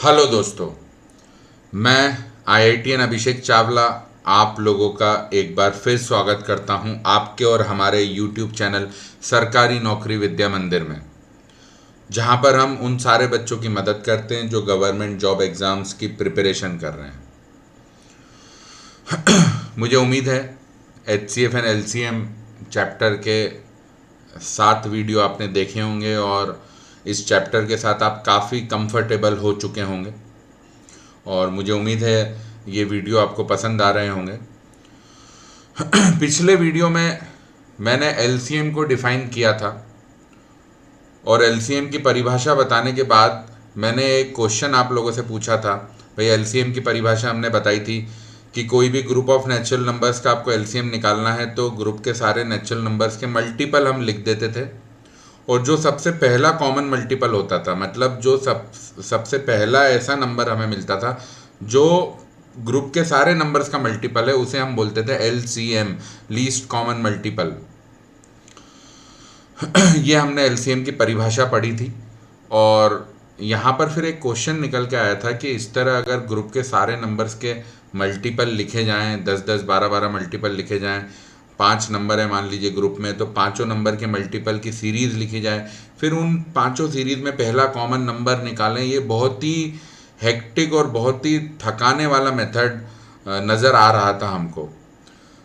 Hello दोस्तों, मैं IITian अभिषेक चावला आप लोगों का एक बार फिर स्वागत करता हूं आपके और हमारे यूट्यूब चैनल सरकारी नौकरी विद्या मंदिर में, जहां पर हम उन सारे बच्चों की मदद करते हैं जो गवर्नमेंट जॉब एग्ज़ाम्स की प्रिपरेशन कर रहे हैं। मुझे उम्मीद है HCF एंड LCM चैप्टर के 7 वीडियो आपने देखे होंगे और इस चैप्टर के साथ आप काफ़ी कंफर्टेबल हो चुके होंगे और मुझे उम्मीद है ये वीडियो आपको पसंद आ रहे होंगे। पिछले वीडियो में मैंने LCM को डिफ़ाइन किया था और LCM की परिभाषा बताने के बाद मैंने एक क्वेश्चन आप लोगों से पूछा था। भाई, LCM की परिभाषा हमने बताई थी कि कोई भी ग्रुप ऑफ नेचुरल नंबर्स का आपको LCM निकालना है तो ग्रुप के सारे नेचुरल नंबर्स के मल्टीपल हम लिख देते थे और जो सबसे पहला कॉमन मल्टीपल होता था, मतलब जो सबसे पहला ऐसा नंबर हमें मिलता था जो ग्रुप के सारे नंबर्स का मल्टीपल है, उसे हम बोलते थे LCM, लीस्ट कॉमन मल्टीपल। ये हमने LCM की परिभाषा पढ़ी थी और यहाँ पर फिर एक क्वेश्चन निकल के आया था कि इस तरह अगर ग्रुप के सारे नंबर्स के मल्टीपल लिखे जाएं, 10-10, 12-12 मल्टीपल लिखे जाएं, 5 नंबर है मान लीजिए ग्रुप में, तो पाँचों नंबर के मल्टीपल की सीरीज़ लिखी जाए, फिर उन पाँचों सीरीज़ में पहला कॉमन नंबर निकालें। ये बहुत ही हेक्टिक और बहुत ही थकाने वाला मेथड नज़र आ रहा था हमको।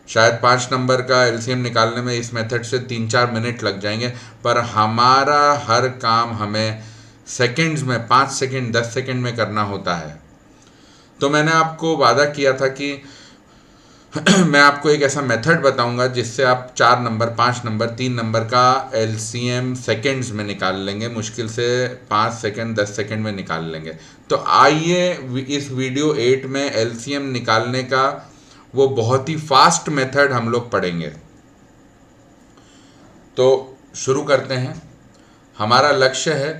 शायद 5 नंबर का LCM निकालने में इस मेथड से 3-4 मिनट लग जाएंगे, पर हमारा हर काम हमें सेकंड्स में, 5 सेकंड 10 सेकंड में करना होता है। तो मैंने आपको वादा किया था कि मैं आपको एक ऐसा मेथड बताऊंगा जिससे आप 4 नंबर, 5 नंबर, 3 नंबर का LCM सेकंड्स में निकाल लेंगे, मुश्किल से 5 सेकंड 10 सेकंड में निकाल लेंगे। तो आइए इस वीडियो 8 में LCM निकालने का वो बहुत ही फास्ट मेथड हम लोग पढ़ेंगे। तो शुरू करते हैं। हमारा लक्ष्य है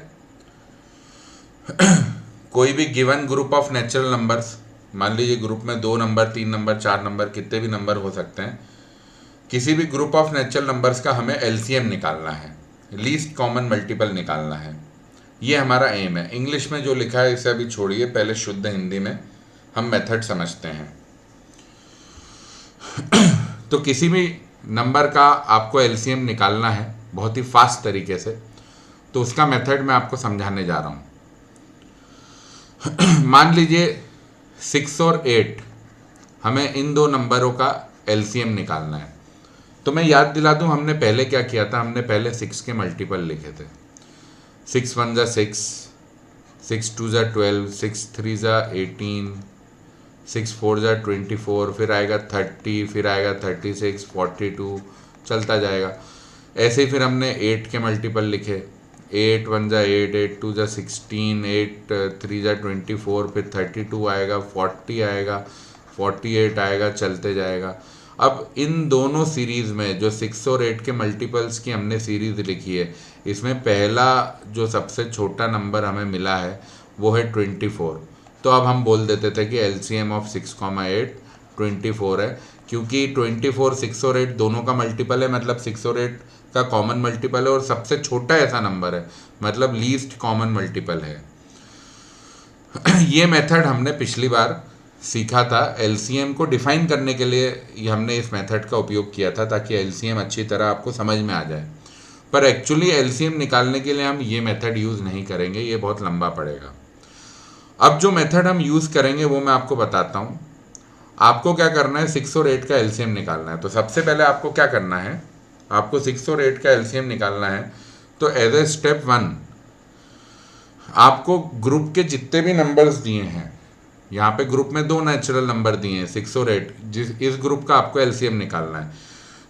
कोई भी given group of natural numbers, मान लीजिए ग्रुप में 2 नंबर, 3 नंबर, 4 नंबर, कितने भी नंबर हो सकते हैं, किसी भी ग्रुप ऑफ नेचुरल नंबर्स का हमें LCM निकालना है, लीस्ट कॉमन मल्टीपल निकालना है। ये हमारा एम है। इंग्लिश में जो लिखा है इसे अभी छोड़िए, पहले शुद्ध हिंदी में हम मेथड समझते हैं। तो किसी भी नंबर का आपको LCM निकालना है बहुत ही फास्ट तरीके से, तो उसका मेथड मैं आपको समझाने जा रहा हूँ। मान लीजिए 6 और 8, हमें इन दो नंबरों का LCM निकालना है। तो मैं याद दिला दूं, हमने पहले क्या किया था। हमने पहले 6 के मल्टीपल लिखे थे। 6 1 ज़ा 6, 6 2 ज़ा 12, 6 3 ज़ा 18, 6 4 ज़ा 24, फिर आएगा 30, फिर आएगा 36, 42, चलता जाएगा। ऐसे ही फिर हमने 8 के मल्टीपल लिखे। 8 1 ज़ा 8, 8 2 ज़ा 16, 8 3 ज़ा 24, फिर 32 आएगा, 40 आएगा, 48 आएगा, चलते जाएगा। अब इन दोनों सीरीज़ में जो 6 और 8 के मल्टीपल्स की हमने सीरीज़ लिखी है, इसमें पहला जो सबसे छोटा नंबर हमें मिला है वो है 24। तो अब हम बोल देते थे कि LCM ऑफ 6, 8 24 है, क्योंकि 24 6 और 8 दोनों का मल्टीपल है, मतलब 6 और 8 का कॉमन मल्टीपल है और सबसे छोटा ऐसा नंबर है, मतलब लीस्ट कॉमन मल्टीपल है। ये मेथड हमने पिछली बार सीखा था। LCM को डिफाइन करने के लिए ये हमने इस मेथड का उपयोग किया था ताकि LCM अच्छी तरह आपको समझ में आ जाए। पर एक्चुअली LCM निकालने के लिए हम ये मेथड यूज़ नहीं करेंगे, ये बहुत लंबा पड़ेगा। अब जो मेथड हम यूज़ करेंगे वो मैं आपको बताता हूँ। आपको क्या करना है, 6 और 8 का LCM निकालना है। तो सबसे पहले आपको क्या करना है, आपको 6 और 8 का LCM निकालना है। तो एज ए स्टेप 1 आपको ग्रुप के जितने भी नंबर्स दिए हैं, यहाँ पे ग्रुप में 2 नेचुरल नंबर दिए हैं 6 और 8, इस ग्रुप का आपको LCM निकालना है।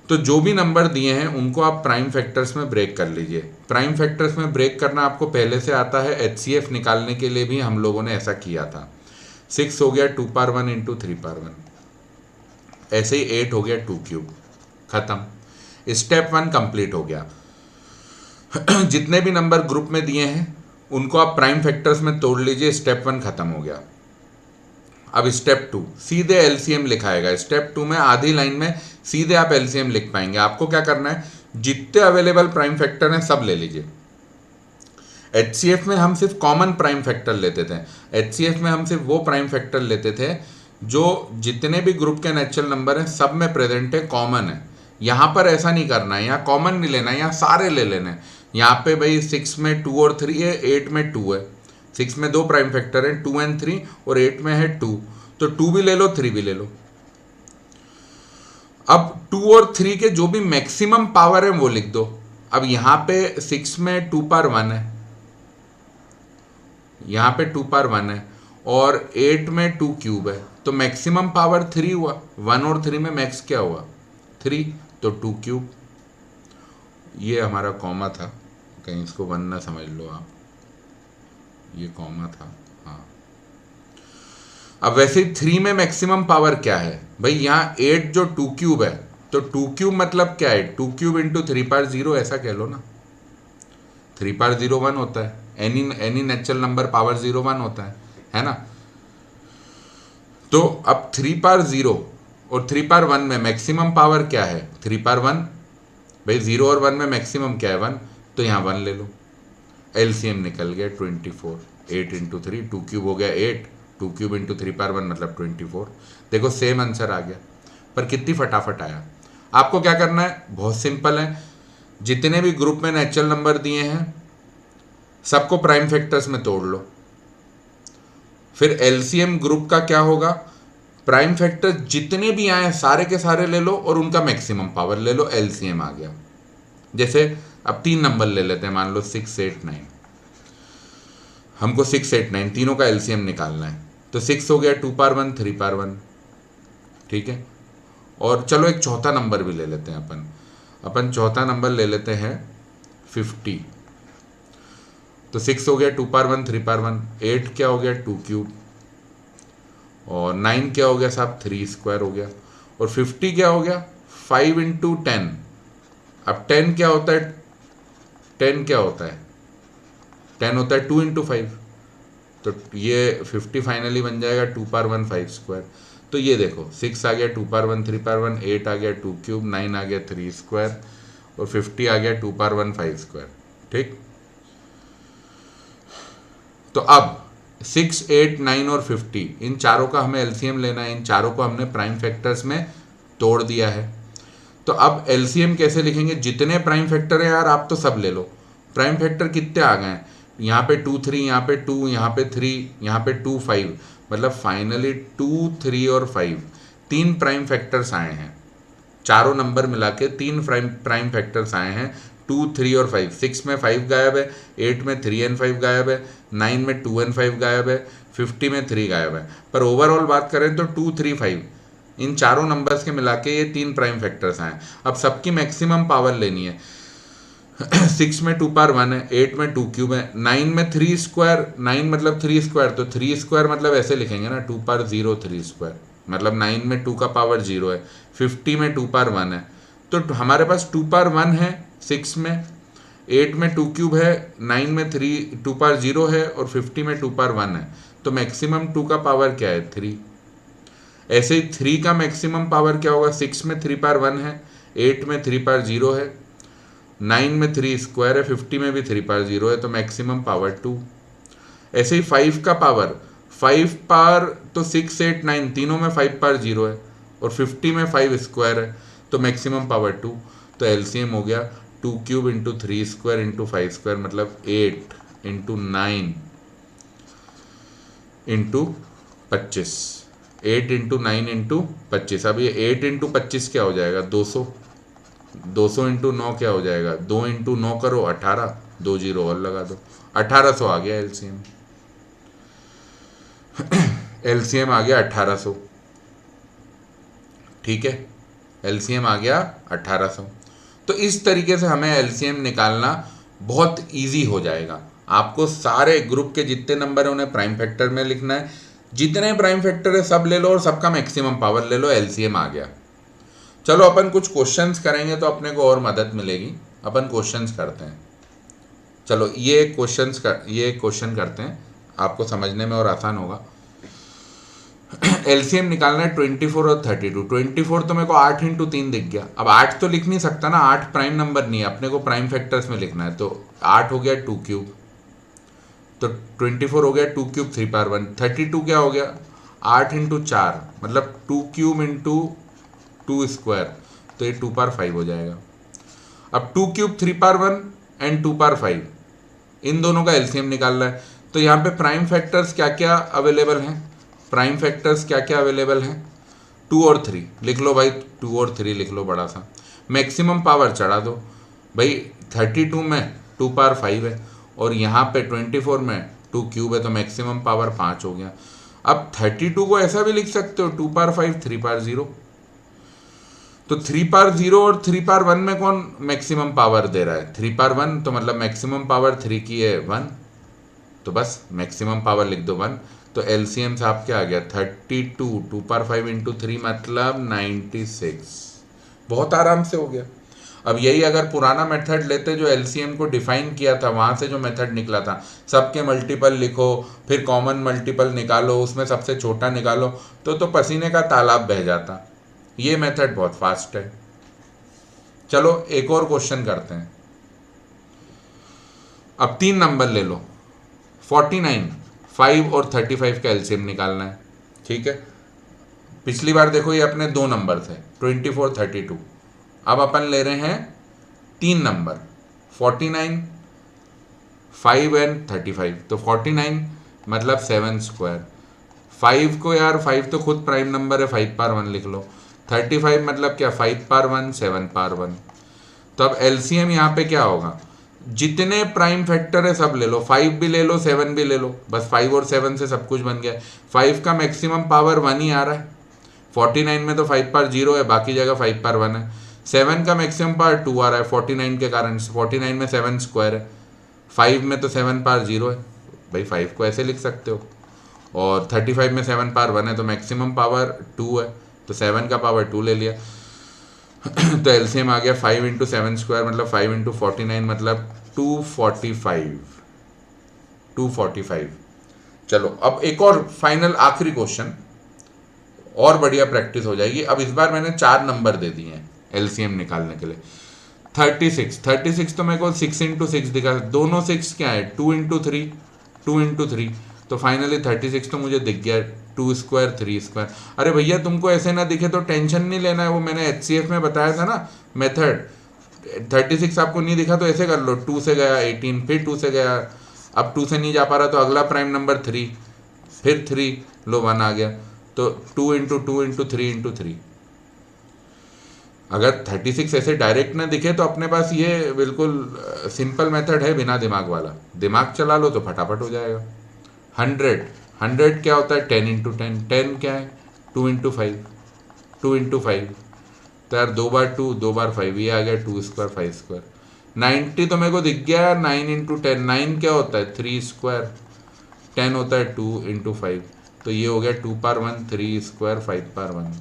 तो जो भी नंबर दिए हैं उनको आप प्राइम फैक्टर्स में ब्रेक कर लीजिए। प्राइम फैक्टर्स में ब्रेक करना आपको पहले से आता है। HCF निकालने के लिए भी हम लोगों ने ऐसा किया था। 6 हो गया 2 पावर 1 इंटू 3 पावर 1, ऐसे ही 8 हो गया 2 क्यूब, खत्म। स्टेप 1 कंप्लीट हो गया। जितने भी नंबर ग्रुप में दिए हैं उनको आप प्राइम फैक्टर्स में तोड़ लीजिए। स्टेप 1 खत्म हो गया। अब स्टेप 2 सीधे LCM लिखाएगा। स्टेप 2 में आधी लाइन में सीधे आप LCM लिख पाएंगे। आपको क्या करना है, जितने अवेलेबल प्राइम फैक्टर हैं सब ले लीजिए। HCF में हम सिर्फ कॉमन प्राइम फैक्टर लेते थे। HCF में हम सिर्फ वो प्राइम फैक्टर लेते थे जो जितने भी ग्रुप के नेचुरल नंबर हैं सब में प्रेजेंट है, कॉमन है। यहाँ पर ऐसा नहीं करना है, यहाँ कॉमन नहीं लेना है, यहाँ सारे ले लेने हैं। यहाँ पे भाई 6 में 2 और 3 है, 8 में 2 है। 6 में 2 प्राइम फैक्टर है, 2 एंड 3, और 8 में है 2, तो 2 भी ले लो, 3 भी ले लो। अब 2 और 3 के जो भी मैक्सिमम पावर है वो लिख दो। अब यहाँ पे 6 में 2 पावर 1 है, यहाँ पे 2 पावर 1 है, और 8 में 2 क्यूब है, तो मैक्सिमम पावर 3 हुआ। 1 और 3 में मैक्स क्या हुआ? 3, तो 2 क्यूब। ये हमारा कॉमा था, कहीं इसको 1 ना समझ लो आप, ये कॉमा था, हाँ। अब वैसे 3 में मैक्सिमम पावर क्या है भाई? यहाँ 8 जो 2 क्यूब है, तो 2 क्यूब मतलब क्या है? 2 क्यूब इंटू 3 पावर 0, ऐसा कह लो ना। 3 पावर 0 1 होता है, एनी नेचुरल नंबर पावर 0 1 होता है ना। तो अब 3 पावर 0 और 3 पावर 1 में मैक्सिमम पावर क्या है? 3 पावर 1। भाई 0 और 1 में मैक्सिमम क्या है? 1, तो यहाँ 1 ले लो। एलसीएम निकल गया 24। 8 इंटू 3, 2 क्यूब हो गया 8, 2 क्यूब इंटू 3 पावर 1 मतलब 24। देखो सेम आंसर आ गया, पर कितनी फटाफट आया। आपको क्या करना है? बहुत सिंपल है। जितने भी ग्रुप में नेचुरल नंबर दिए हैं सबको प्राइम फैक्टर्स में तोड़ लो। फिर एलसीएम ग्रुप का क्या होगा? प्राइम फैक्टर जितने भी आए सारे के सारे ले लो और उनका मैक्सिमम पावर ले लो, एलसीएम आ गया। जैसे अब 3 नंबर ले लेते हैं, मान लो 6 8 9। हमको 6 8 9 तीनों का एलसीएम निकालना है, तो 6 हो गया 2 पावर 1 3 पावर 1, ठीक है। और चलो एक चौथा नंबर भी ले लेते हैं अपन चौथा नंबर ले लेते हैं 50। तो 6 हो गया 2 पावर 1 3 पावर 1, 8 क्या हो गया 2 क्यूब, और 9 क्या हो गया साहब 3 स्क्वायर हो गया, और 50 क्या हो गया 5 इंटू 10। अब 10 क्या होता है? 10 क्या होता है? 10 होता है 2 इंटू 5, तो ये 50 फाइनली बन जाएगा 2 पावर 1 5 स्क्वायर। तो ये देखो 6 आ गया 2 पावर 1 3 पावर 1, 8 आ गया 2 क्यूब, 9 आ गया 3 स्क्वायर, और 50 आ गया 2 पावर 1 5 स्क्वायर, ठीक। तो अब 6 8 9 और 50 इन चारों का हमें एलसीएम लेना है। इन चारों को हमने प्राइम फैक्टर्स में तोड़ दिया है। तो अब एलसीएम कैसे लिखेंगे? जितने प्राइम फैक्टर है यार आप तो सब ले लो। प्राइम फैक्टर कितने आ गए हैं? यहाँ पे 2 3, यहाँ पे 2, यहाँ पे 3, यहाँ पे 2 5, मतलब फाइनली 2 3 और 5 तीन प्राइम फैक्टर्स आए हैं। चारों नंबर मिला के 3 प्राइम फैक्टर्स आए हैं, 2 3 और 5। 6 में 5 गायब है, 8 में 3 एंड 5 गायब है, 9 में 2 एंड 5 गायब है, 50 में 3 गायब है। पर ओवरऑल बात करें तो 2 3 5 इन चारों नंबर्स के मिला के ये 3 प्राइम फैक्टर्स आए। अब सबकी मैक्सिमम पावर लेनी है। 6 में 2 पावर 1 है, 8 में 2 क्यूब है, 9 में 3 स्क्वायर, 9 मतलब 3 स्क्वायर, तो 3 स्क्वायर मतलब ऐसे लिखेंगे ना 2 पावर 0 3 स्क्वायर, मतलब 9 में 2 का पावर 0 है। 50 में 2 पावर 1 है, तो हमारे पास 2 पावर 1 है 6 में, 8 में 2 क्यूब है, 9 में 2 पावर 0 है, और 50 में 2 पावर 1 है। तो मैक्सिमम 2 का पावर क्या है? 3। ऐसे ही 3 का मैक्सिमम पावर क्या होगा? 6 में 3 पावर 1 है, 8 में 3 पावर 0 है, 9 में 3 स्क्वायर है, 50 में भी 3 पावर 0 है, तो मैक्सिमम पावर 2। ऐसे ही 5 का पावर 5 पावर, तो 6 8 9 तीनों में 5 पावर 0 है, और 50 में 5 स्क्वायर है, तो मैक्सिमम पावर 2। तो एलसीएम हो गया 2 cube into 3 square into 5 square, मतलब 8 इंटू 9 इंटू 25। 8 into 9 into 25। अब ये 8 इंटू 25 क्या हो जाएगा? 200। 200 इंटू 9 क्या हो जाएगा? 2 इंटू 9 करो 18, 2 जीरो और लगा दो, 1800 आ गया एलसीएम। एलसीएम आ गया 1800, ठीक है, एलसीएम आ गया 1800। तो इस तरीके से हमें एलसीएम निकालना बहुत इजी हो जाएगा। आपको सारे ग्रुप के जितने नंबर है उन्हें प्राइम फैक्टर में लिखना है, जितने प्राइम फैक्टर है सब ले लो और सबका मैक्सिमम पावर ले लो, एलसीएम आ गया। चलो अपन कुछ क्वेश्चंस करेंगे तो अपने को और मदद मिलेगी। अपन क्वेश्चंस करते हैं। चलो ये क्वेश्चन करते हैं, आपको समझने में और आसान होगा। एलसीएम निकालना है 24 और 32। 24 तो मेरे को 8 इंटू 3 दिख गया। अब 8 तो लिख नहीं सकता ना, 8 प्राइम नंबर नहीं है, अपने को प्राइम फैक्टर्स में लिखना है, तो 8 हो गया 2 क्यूब, तो 24 हो गया 2 क्यूब 3 पावर 1, 32 क्या हो गया 8 इंटू 4 मतलब 2 क्यूब इंटू 2 स्क्वायर, तो ये 2 पावर 5 हो जाएगा। अब 2 क्यूब 3 पावर 1 एंड 2 पावर 5 इन दोनों का एलसीएम निकालना है। तो यहाँ पे प्राइम फैक्टर्स क्या क्या अवेलेबल हैं, प्राइम फैक्टर्स क्या क्या अवेलेबल हैं, 2 और 3 लिख लो भाई, 2 और 3 लिख लो बड़ा सा। मैक्सिमम पावर चढ़ा दो भाई, 32 में 2 पावर 5 है और यहाँ पे 24 में 2 क्यूब है, तो मैक्सिमम पावर 5 हो गया। अब 32 को ऐसा भी लिख सकते हो 2 पावर 5 3 पावर 0, तो 3 पावर 0 और 3 पावर 1 में कौन मैक्सिमम पावर दे रहा है, 3 पावर 1, तो मतलब मैक्सिमम पावर 3 की है 1, तो बस मैक्सिमम पावर लिख दो 1। तो एलसीएम साहब क्या आ गया 32, 2 पावर 5 इंटू 3 मतलब 96, बहुत आराम से हो गया। अब यही अगर पुराना मेथड लेते जो एलसीएम को डिफाइन किया था, वहाँ से जो मेथड निकला था सबके मल्टीपल लिखो फिर कॉमन मल्टीपल निकालो उसमें सबसे छोटा निकालो, तो पसीने का तालाब बह जाता। ये मेथड बहुत फास्ट है। चलो एक और क्वेश्चन करते हैं। अब 3 नंबर ले लो, 49, 5 और 35 का एलसीएम निकालना है, ठीक है। पिछली बार देखो ये अपने 2 नंबर थे 24, 32, अब अपन ले रहे हैं 3 नंबर 49, 5 एंड 35, तो 49 मतलब 7 स्क्वायर, 5 को यार 5 तो खुद प्राइम नंबर है 5 पावर 1 लिख लो, 35 मतलब क्या 5 पावर 1 7 पावर 1। तो अब एलसीएम यहाँ पे क्या होगा, जितने प्राइम फैक्टर है सब ले लो, 5 भी ले लो 7 भी ले लो, बस 5 और 7 से सब कुछ बन गया। 5 का मैक्सिमम पावर 1 ही आ रहा है, 49 में तो 5 पावर 0 है बाकी जगह 5 पावर 1 है। 7 का मैक्सिमम पावर 2 आ रहा है 49 के कारण से, 49 में 7 स्क्वायर है, 5 में तो 7 पावर 0 है, भाई 5 को ऐसे लिख सकते हो, और 35 में 7 पावर 1 है तो मैक्सिमम पावर 2 है, तो 7 का पावर 2 ले लिया। तो एलसीएम आ गया 5 इंटू 7 स्क्वायर मतलब 5 इंटू 49 मतलब 245। चलो अब एक और फाइनल आखिरी क्वेश्चन, और बढ़िया प्रैक्टिस हो जाएगी। अब इस बार मैंने 4 नंबर दे दिए हैं एलसीएम निकालने के लिए। 36 तो मेरे को 6 इंटू 6 दिखा, दोनों 6 क्या है 2 इंटू 3, 2 इंटू 3, तो फाइनली 36 तो मुझे दिख गया 2 स्क्वायर 3 स्क्वायर। अरे भैया तुमको ऐसे ना दिखे तो टेंशन नहीं लेना है, वो मैंने एचसीएफ में बताया था ना मेथड। 36 आपको नहीं दिखा तो ऐसे कर लो, 2 से गया 18, फिर 2 से गया, अब 2 से नहीं जा पा रहा तो अगला प्राइम नंबर 3, फिर 3, लो 1 आ गया, तो 2 इंटू 2 इंटू 3 इंटू 3। अगर 36 ऐसे डायरेक्ट ना दिखे तो अपने पास ये बिल्कुल सिंपल मेथड है बिना दिमाग वाला, दिमाग चला लो तो फटाफट हो जाएगा। 100 क्या होता है 10 इंटू 10, 10 क्या है 2 इंटू 5, 2 इंटू 5, तो यार 2 बार 2 2 बार 5, ये आ गया 2 स्क्वायर 5 स्क्वायर। 90 तो मेरे को दिख गया 9 इंटू 10, 9 क्या होता है 3 स्क्वायर, 10 होता है 2 इंटू 5, तो ये हो गया 2 पावर 1 3 स्क्वायर 5 पावर 1,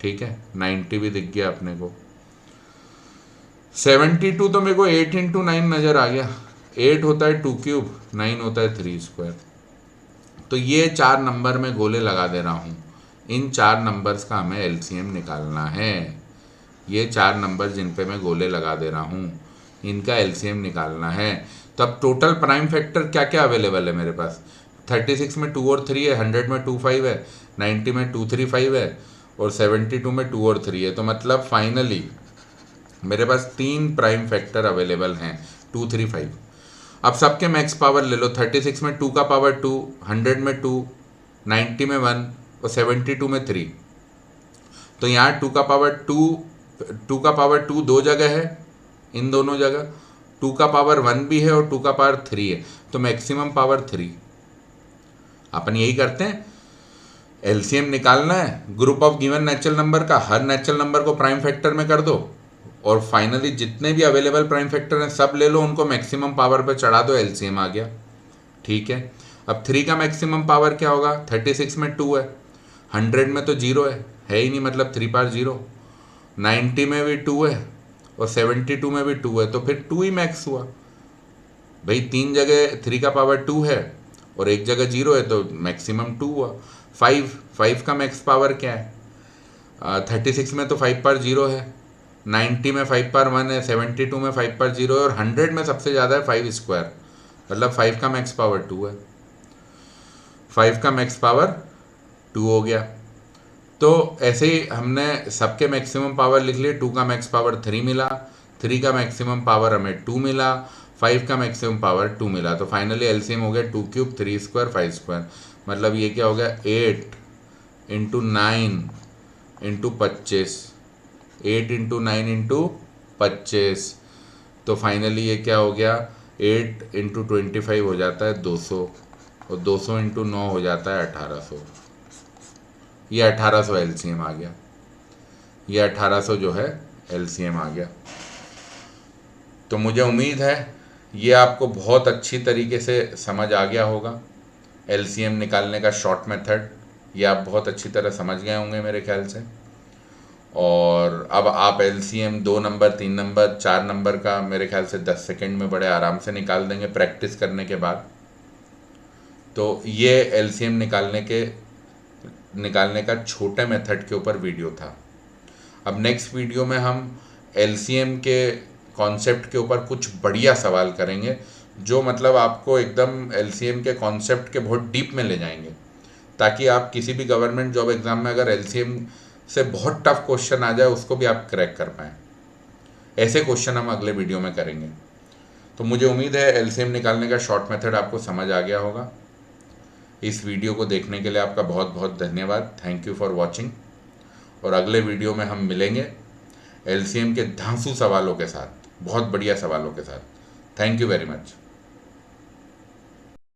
ठीक है। 90 भी दिख गया अपने को। 72 तो मेरे को 8 इंटू 9 नज़र आ गया, 8 होता है 2 क्यूब, 9 होता है 3 स्क्वायर। तो ये 4 नंबर में गोले लगा दे रहा हूँ, इन 4 नंबर्स का हमें एलसीएम निकालना है। ये 4 नंबर जिन पे मैं गोले लगा दे रहा हूँ इनका एलसीएम निकालना है। तो अब टोटल प्राइम फैक्टर क्या क्या अवेलेबल है मेरे पास, 36 में 2 और 3 है, 100 में 2 5 है, 90 में 2 3 5 है, और 72 में 2 और 3 है। तो मतलब फाइनली मेरे पास 3 प्राइम फैक्टर अवेलेबल हैं 2 3 5। अब सबके मैक्स पावर ले लो, 36 में 2 का पावर 2, 100 में 2, 90 में 1 और 72 में 3। तो यहाँ 2 का पावर 2 दो जगह है, इन दोनों जगह 2 का पावर 1 भी है और 2 का पावर 3 है, तो मैक्सिमम पावर 3। अपन यही करते हैं, एलसीएम निकालना है group of given natural number का, हर नेचुरल नंबर को प्राइम फैक्टर में कर दो और फाइनली जितने भी अवेलेबल प्राइम फैक्टर हैं सब ले लो, उनको मैक्सिमम पावर पे चढ़ा दो, एलसीएम आ गया, ठीक है। अब 3 का मैक्सिमम पावर क्या होगा, 36 में 2 है, 100 में तो 0 है ही नहीं मतलब 3 पावर 0, 90 में भी 2 है और 72 में भी 2 है, तो फिर 2 ही मैक्स हुआ भाई। 3 जगह 3 का पावर 2 है और एक जगह 0 है तो मैक्सिमम 2 हुआ। 5 का मैक्स पावर क्या है, 36 में तो 5 पावर 0 है, 90 में 5 पावर 1 है, 72 में 5 पावर 0 है और 100 में सबसे ज़्यादा है 5 स्क्वायर, मतलब 5 का मैक्स पावर 2 है, 5 का मैक्स पावर 2 हो गया। तो ऐसे ही हमने सबके मैक्सिमम पावर लिख लिए। 2 का मैक्स पावर 3 मिला, 3 का मैक्सिमम पावर हमें 2 मिला, 5 का मैक्सिमम पावर 2 मिला। तो फाइनली एलसीएम हो गया 2 क्यूब 3 स्क्वायर 5 स्क्वायर। मतलब ये क्या हो गया 8 इंटू 9 इंटू 25, 8 इंटू 9 इंटू 25। तो फाइनली ये क्या हो गया 8 इंटू 25 हो जाता है 200, और 200 इंटू 9 हो जाता है 1800। ये 1800 एलसीएम आ गया, ये 1800 जो है एलसीएम आ गया। तो मुझे उम्मीद है ये आपको बहुत अच्छी तरीके से समझ आ गया होगा एलसीएम निकालने का शॉर्ट मेथड। ये आप बहुत अच्छी तरह समझ गए होंगे मेरे ख्याल से। और अब आप एलसीएम 2 नंबर 3 नंबर 4 नंबर का मेरे ख्याल से 10 सेकंड में बड़े आराम से निकाल देंगे प्रैक्टिस करने के बाद। तो ये एलसीएम निकालने का छोटे मेथड के ऊपर वीडियो था। अब नेक्स्ट वीडियो में हम एलसीएम के कॉन्सेप्ट के ऊपर कुछ बढ़िया सवाल करेंगे, जो मतलब आपको एकदम एलसीएम के कॉन्सेप्ट के बहुत डीप में ले जाएंगे, ताकि आप किसी भी गवर्नमेंट जॉब एग्ज़ाम में अगर एलसीएम से बहुत टफ क्वेश्चन आ जाए उसको भी आप क्रैक कर पाएँ। ऐसे क्वेश्चन हम अगले वीडियो में करेंगे। तो मुझे उम्मीद है एलसीएम निकालने का शॉर्ट मेथड आपको समझ आ गया होगा। इस वीडियो को देखने के लिए आपका बहुत बहुत धन्यवाद। Thank you for watching. और अगले वीडियो में हम मिलेंगे एलसीएम के धांसू सवालों के साथ, बहुत बढ़िया सवालों के साथ। Thank you very much.